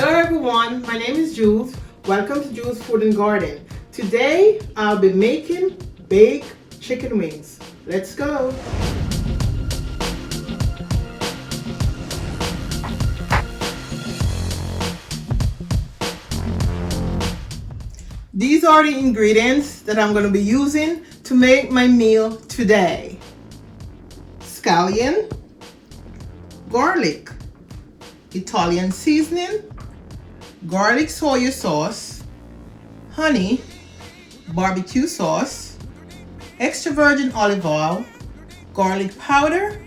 Hello everyone, my name is Jules. Welcome to Jules Food and Garden. Today I'll be making baked chicken wings. Let's go. These are the ingredients that I'm going to be using to make my meal today. Scallion, garlic, Italian seasoning, garlic soya sauce, honey, barbecue sauce, extra virgin olive oil, garlic powder,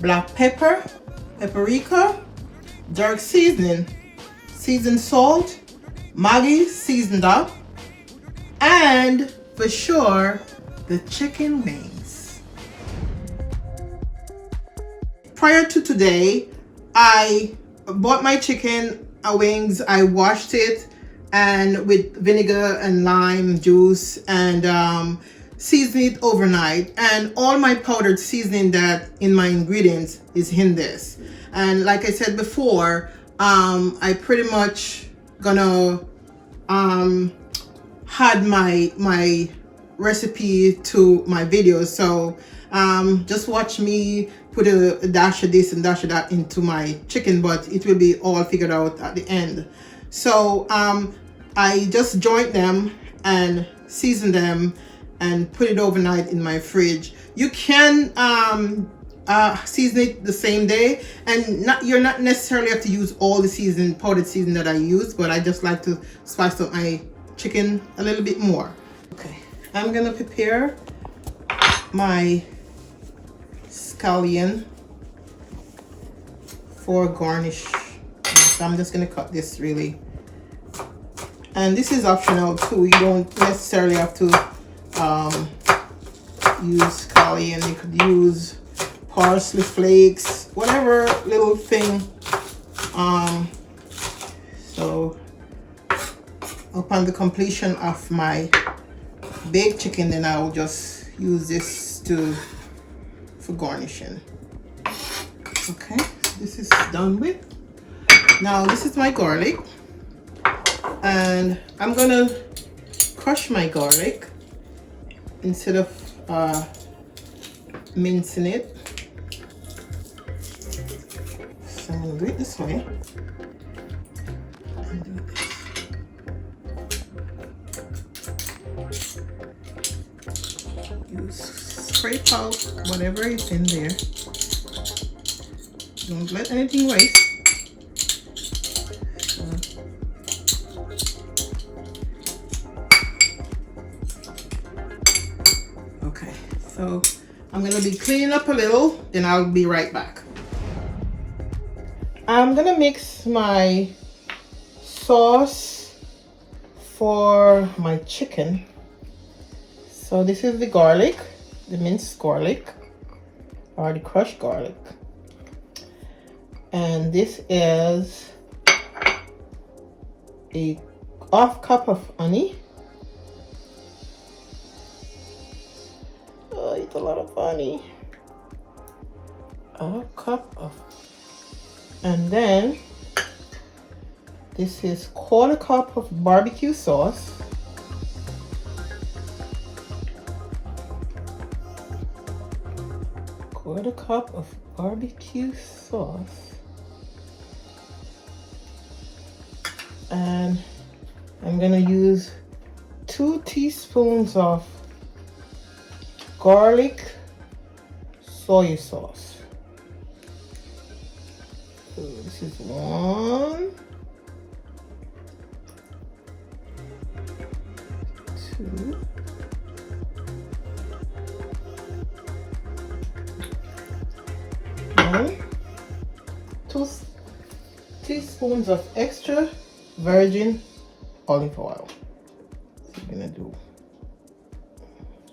black pepper, paprika, dark seasoning, seasoned salt, maggie seasoned up, and for sure, the chicken wings. Prior to today, I bought my chicken wings. I washed it and with vinegar and lime juice and seasoned it overnight. And all my powdered seasoning that in my ingredients is in this. And like I said before, I pretty much gonna had my recipe to my videos, so just watch me put a dash of this and dash of that into my chicken, but it will be all figured out at the end. So I just joined them and seasoned them and put it overnight in my fridge. You can season it the same day, and you're not necessarily have to use all the powdered seasoning that I use, but I just like to spice up my chicken a little bit more. Okay, I'm gonna prepare my scallion for garnish. So I'm just gonna cut this really, and this is optional too. You don't necessarily have to use scallion. You could use parsley flakes, whatever little thing. So upon the completion of my baked chicken, then I'll just use this for garnishing. Okay, so this is done with. Now this is my garlic, and I'm gonna crush my garlic instead of mincing it. So I'm gonna do it this way. And do this. You scrape out whatever is in there. Don't let anything waste. Okay, so I'm gonna be cleaning up a little, then I'll be right back. I'm gonna mix my sauce for my chicken. So this is the garlic, the minced garlic, or the crushed garlic. And this is a half cup of honey. Oh, it's a lot of honey. A cup of, and then this is quarter cup of barbecue sauce. Quarter cup of barbecue sauce. And I'm gonna use 2 teaspoons of garlic soya sauce. So this is 1, 2, 2 teaspoons of extra virgin olive oil. So you're gonna do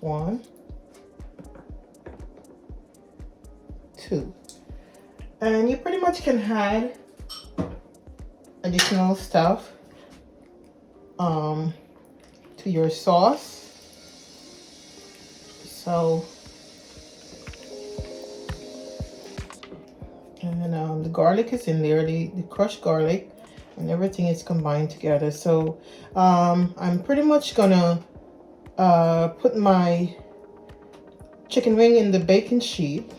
1, 2, and you pretty much can add additional stuff to your sauce. So and the garlic is in there, the crushed garlic, and everything is combined together. So I'm pretty much gonna put my chicken wing in the baking sheet,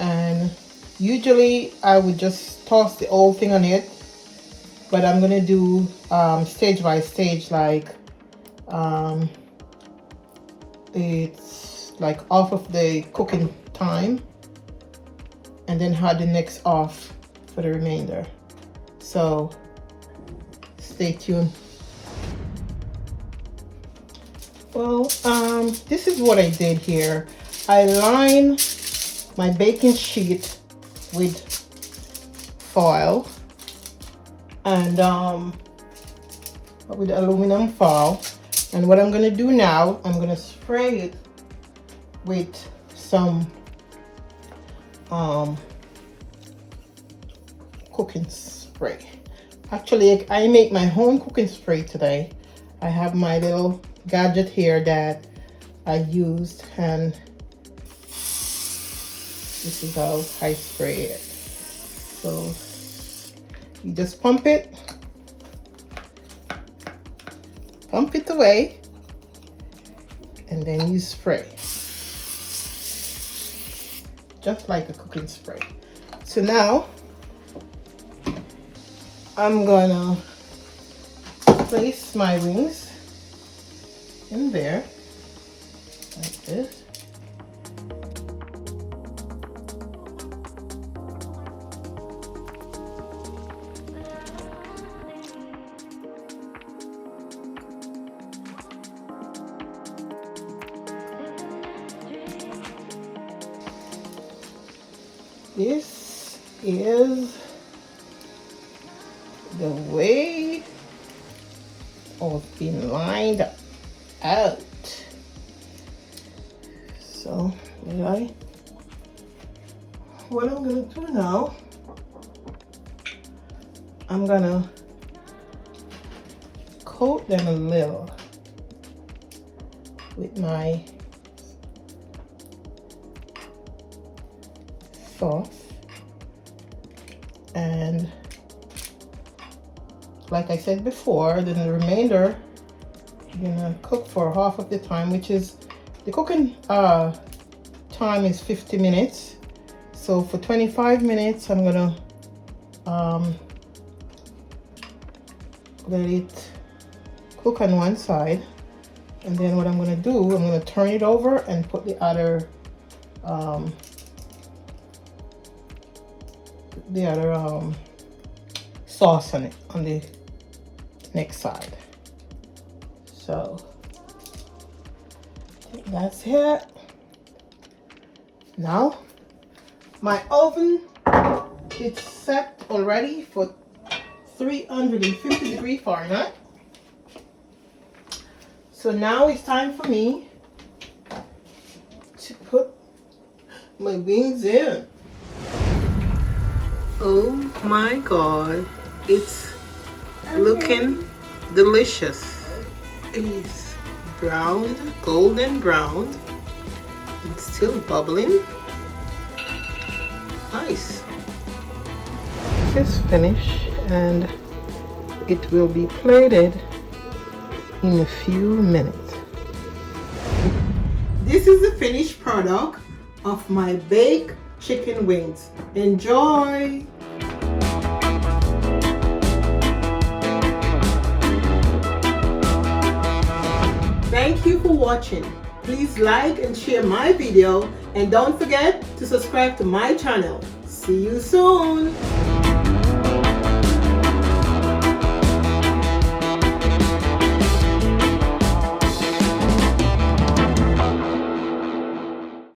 and usually I would just toss the whole thing on it, but I'm gonna do stage by stage, like it's like off of the cooking time and then have the next off for the remainder. So stay tuned. Well, this is what I did here. I lined my baking sheet with foil and with aluminum foil. And what I'm gonna do now, I'm gonna spray it with some cooking spray. Actually, I make my own cooking spray today. I have my little gadget here that I used, and this is how I spray it. So you just pump it away, and then you spray just like a cooking spray. So now I'm gonna place my wings in there like this. This is the way of being lined out. So what I'm gonna do now, I'm gonna coat them a little with my sauce, and like I said before, then the remainder you're gonna cook for half of the time, which is the cooking time is 50 minutes. So for 25 minutes I'm gonna let it cook on one side, and then what I'm gonna do, I'm gonna turn it over and put the other sauce on it on the next side. So I think that's it. Now my oven is set already for 350 Fahrenheit. So now it's time for me to put my wings in. Oh my God, it's looking delicious. It's browned, golden browned. It's still bubbling. Nice. It's finished and it will be plated in a few minutes. This is the finished product of my baked chicken wings. Enjoy! Thank you for watching. Please like and share my video, and don't forget to subscribe to my channel. See you soon!